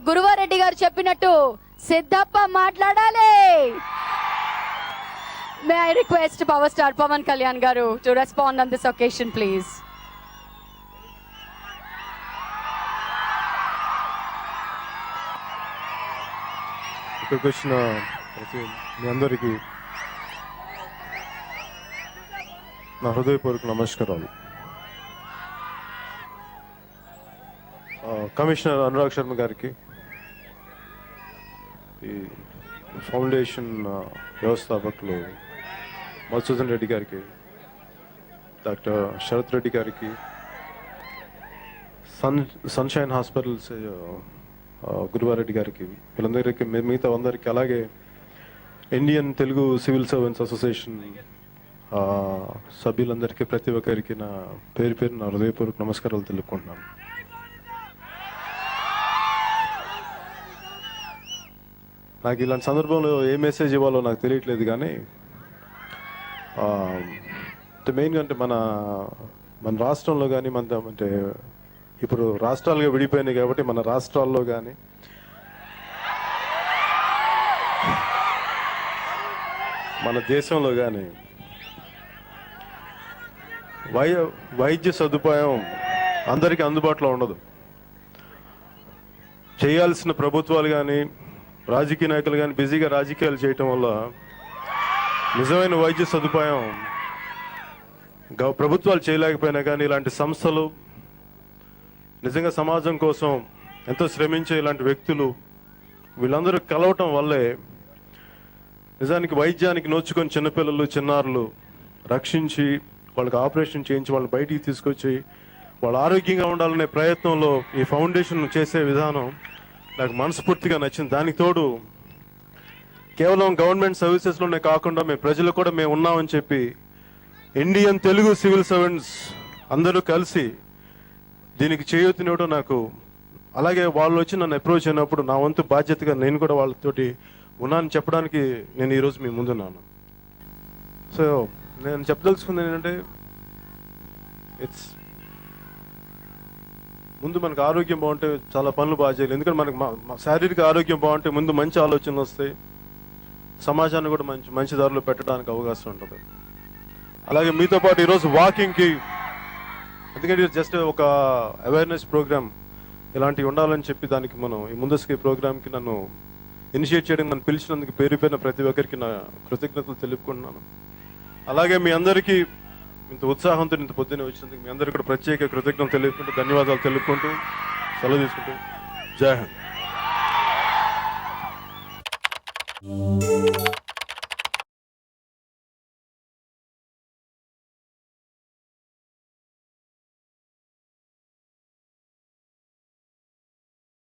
గురువారెడ్డి గారు చెప్పినట్టు సిద్ధప్ప మాట్లాడాలి. May I request power star Pawan Kalyan గారు to respond on this occasion please. ఇక్కడికి వచ్చిన మీ అందరికీ నా హృదయపూర్వక నమస్కారాలు. కమిషనర్ అనురాగ్ శర్మ గారికి, ఈ ఫౌండేషన్ వ్యవస్థాపకులు మధుసూదన్ రెడ్డి గారికి, డాక్టర్ శరత్ రెడ్డి గారికి, సన్షైన్ హాస్పిటల్స్ గురువారెడ్డి గారికి, వీళ్ళందరికీ, మిగతా అందరికీ, అలాగే Indian Telugu civil servants association సభ్యులందరికీ, ప్రతి ఒక్కరికి నా పేరు పేరు నా హృదయపూర్వక నమస్కారాలు తెలుపుకుంటున్నాను. నాకు ఇలాంటి సందర్భంలో ఏ మెసేజ్ ఇవ్వాలో నాకు తెలియట్లేదు, కానీ మెయిన్గా అంటే మన రాష్ట్రంలో కానీ అంటే ఇప్పుడు రాష్ట్రాలుగా విడిపోయినాయి కాబట్టి మన రాష్ట్రాల్లో కానీ మన దేశంలో కానీ వైద్య సదుపాయం అందరికీ అందుబాటులో ఉండదు. చేయాల్సిన ప్రభుత్వాలు కానీ రాజకీయ నాయకులు కానీ బిజీగా రాజకీయాలు చేయటం వల్ల నిజమైన వైద్య సదుపాయం ప్రభుత్వాలు చేయలేకపోయినా కానీ ఇలాంటి సంస్థలు నిజంగా సమాజం కోసం ఎంతో శ్రమించే ఇలాంటి వ్యక్తులు వీళ్ళందరూ కలవటం వల్లే నిజానికి వైద్యానికి నోచుకొని చిన్నపిల్లలు చిన్నారులు రక్షించి వాళ్ళకి ఆపరేషన్ చేయించి వాళ్ళని బయటికి తీసుకొచ్చి వాళ్ళు ఆరోగ్యంగా ఉండాలనే ప్రయత్నంలో ఈ ఫౌండేషన్ చేసే విధానం నాకు మనస్ఫూర్తిగా నచ్చింది. దానికి తోడు కేవలం గవర్నమెంట్ సర్వీసెస్లోనే కాకుండా మేము ప్రజలు కూడా మేము ఉన్నామని చెప్పి ఇండియన్ తెలుగు సివిల్ సర్వెంట్స్ అందరూ కలిసి దీనికి చేయూతనివ్వడం నాకు, అలాగే వాళ్ళు వచ్చి నన్ను అప్రోచ్ అయినప్పుడు నా వంతు బాధ్యతగా నేను కూడా వాళ్ళతోటి ఉన్నానని చెప్పడానికి నేను ఈరోజు మీ ముందున్నాను. సో నేను చెప్పదలుచుకుంది ఏంటంటే ముందు మనకు ఆరోగ్యం బాగుంటే చాలా పనులు బాగా చేయాలి. ఎందుకంటే మనకు శారీరక ఆరోగ్యం బాగుంటే ముందు మంచి ఆలోచనలు వస్తాయి, సమాజాన్ని కూడా మంచి దారిలో పెట్టడానికి అవకాశం ఉంటుంది. అలాగే మీతో పాటు ఈరోజు వాకింగ్కి, ఎందుకంటే జస్ట్ ఒక అవేర్నెస్ ప్రోగ్రామ్ ఇలాంటివి ఉండాలని చెప్పి దానికి మనం ఈ ముందస్తుకి ప్రోగ్రామ్కి నన్ను ఇనిషియేట్ చేయడానికి నన్ను పిలిచినందుకు పేరు పేరున ప్రతి ఒక్కరికి నా కృతజ్ఞతలు తెలుపుకుంటున్నాను. అలాగే మీ అందరికీ ఇంత ఉత్సాహంతో ఇంత పొద్దున్నే వచ్చినందుకు మీ అందరికీ కూడా ప్రత్యేక కృతజ్ఞతలు తెలుపుకుంటూ ధన్యవాదాలు తెలుపుకుంటూ సెలవు తీసుకుంటూ జై హింద్.